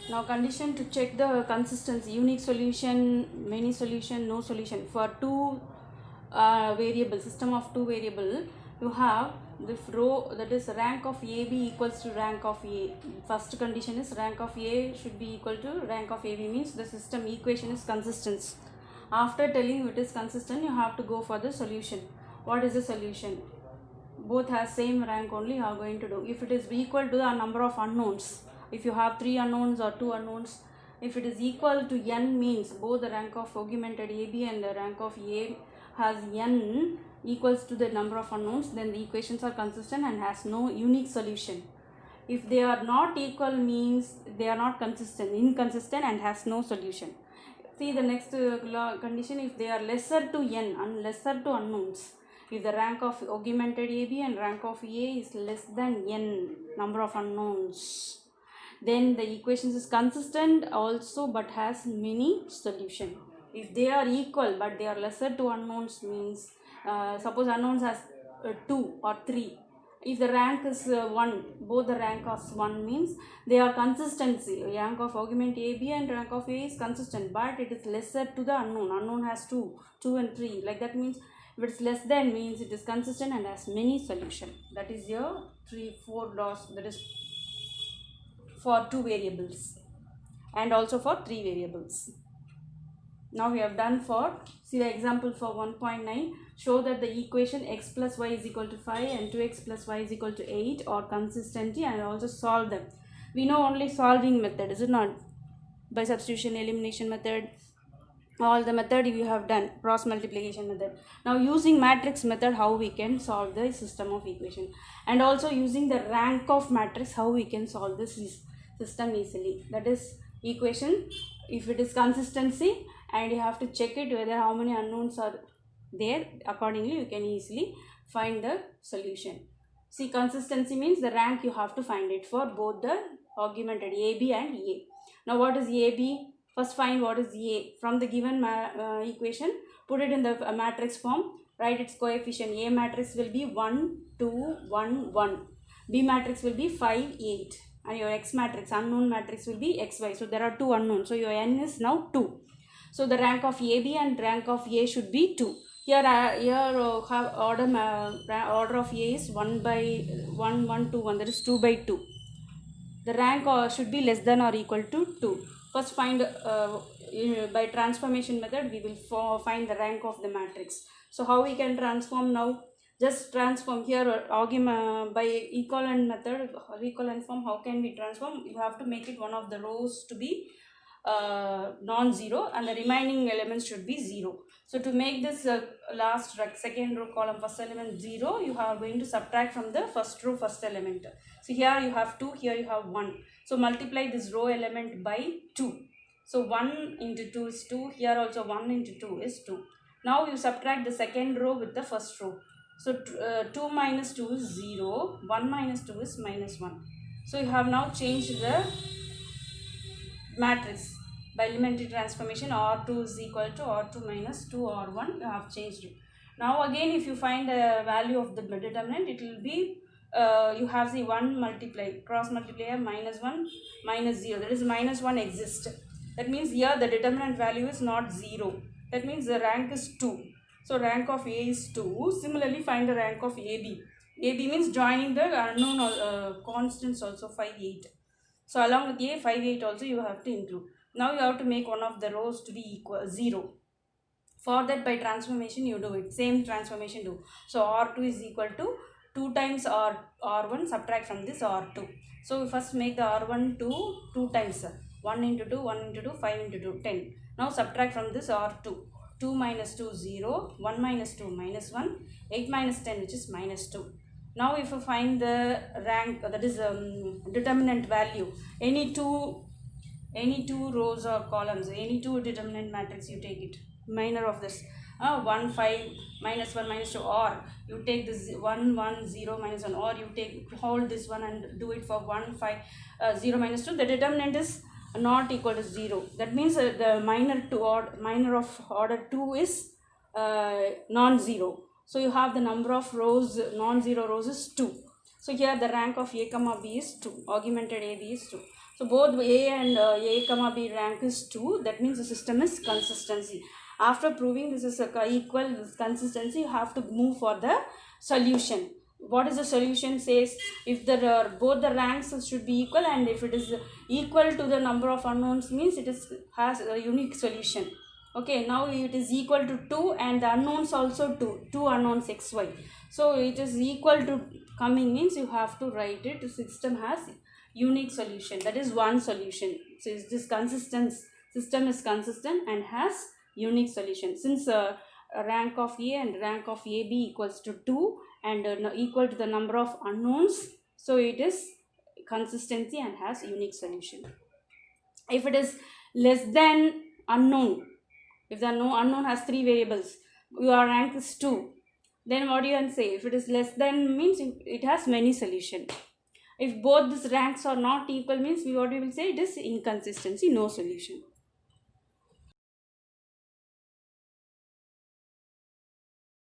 Now condition to check the consistency: unique solution, many solution, no solution. For two variable system of two variable, you have the row, that is rank of AB equals to rank of A. First condition is rank of A should be equal to rank of AB, means the system equation is consistent. After telling it is consistent, you have to go for the solution. What is the solution? Both has same rank only you are going to do. If it is equal to the number of unknowns, if you have 3 unknowns or 2 unknowns, if it is equal to n, means both the rank of augmented AB and the rank of A has n equals to the number of unknowns, then the equations are consistent and has no unique solution. If they are not equal, means they are not consistent, inconsistent and has no solution. See the next condition: if they are lesser to n and lesser to unknowns, if the rank of augmented AB and rank of A is less than n number of unknowns, then the equation is consistent also but has many solution. If they are equal but they are lesser to unknowns, means suppose unknowns has 2 or 3. If the rank is 1, both the rank is 1, means they are consistency. Rank of augment AB and rank of A is consistent, but it is lesser to the unknown. Unknown has 2 and 3. Like that means if it is less than, means it is consistent and has many solution. That is your 3-4 laws. That is for 2 variables and also for 3 variables. Now we have done for, see the example for 1.9. Show that the equation x plus y is equal to 5 and 2x plus y is equal to 8 are consistently, and also solve them. We know only solving method, is it not? By substitution, elimination method, all the method you have done, cross multiplication method. Now using matrix method, how we can solve the system of equation, and also using the rank of matrix, how we can solve this system easily. That is equation, if it is consistency, and you have to check it whether how many unknowns are there, accordingly you can easily find the solution. See, consistency means the rank you have to find it for both the augmented AB and A. Now what is AB? First find what is A from the given equation, put it in the matrix form, write its coefficient. A matrix will be 1 2 1 1, B matrix will be 5 8, and your X matrix, unknown matrix, will be XY. So there are 2 unknowns, so your N is now 2. So the rank of AB and rank of A should be 2. Here have order of A is 1 by 1 1 2 1, that is 2 by 2. The rank should be less than or equal to 2. First find by transformation method we will find the rank of the matrix. So how we can transform now? Just transform here by equivalent method, equivalent form. How can we transform? You have to make it one of the rows to be non-zero and the remaining elements should be 0. So to make this second row column first element 0, you are going to subtract from the first row first element. So here you have 2, here you have 1. So multiply this row element by 2. So 1 into 2 is 2, here also 1 into 2 is 2. Now you subtract the second row with the first row. So 2 minus 2 is 0, 1 minus 2 is minus 1. So you have now changed the matrix by elementary transformation. R2 is equal to R2 minus 2 R1, you have changed it. Now again if you find the value of the determinant, it will be you have the 1 multiply, cross multiplier, minus 1 minus 0, that is minus 1 exists. That means here the determinant value is not 0, that means the rank is 2. So rank of A is 2. Similarly find the rank of AB. AB means joining the unknown constants also, 5 8. So along with A, 5 8 also you have to include. Now you have to make one of the rows to be equal 0. For that by transformation you do it. Same transformation do. So R2 is equal to 2 times R1, subtract from this R2. So we first make the R1 to 2 times. 1 into 2, 1 into 2, 5 into 2, 10. Now subtract from this R2. 2 minus 2, 0. 1 minus 2, minus 1. 8 minus 10, which is minus 2. Now if you find the rank, that is determinant value, any two rows or columns, any two determinant matrix, you take it, minor of this 1 5 minus 1 minus 2, or you take this 1 1 0 minus 1, or you take hold this one and do it for 1 5 0 minus 2. The determinant is not equal to 0. That means the minor of order 2 is non-zero. So you have the number of rows, non-zero rows is 2. So here the rank of A comma B is 2. Augmented AB is 2. So both A and A comma B rank is 2. That means the system is consistency. After proving this is equal this consistency, you have to move for the solution. What is the solution? Says if the both the ranks should be equal, and if it is equal to the number of unknowns, means it is has a unique solution. Okay, now it is equal to 2 and the unknowns also 2 unknowns xy. So it is equal to coming means you have to write it. The system has unique solution. That is one solution. So is this consistent system is consistent and has unique solution. Since rank of A and rank of AB equals to 2 and equal to the number of unknowns, so it is consistency and has unique solution. If it is less than unknown, if the unknown has 3 variables, your rank is 2, then what you can say? If it is less than means it has many solution. If both these ranks are not equal means what we will say, it is inconsistency, no solution.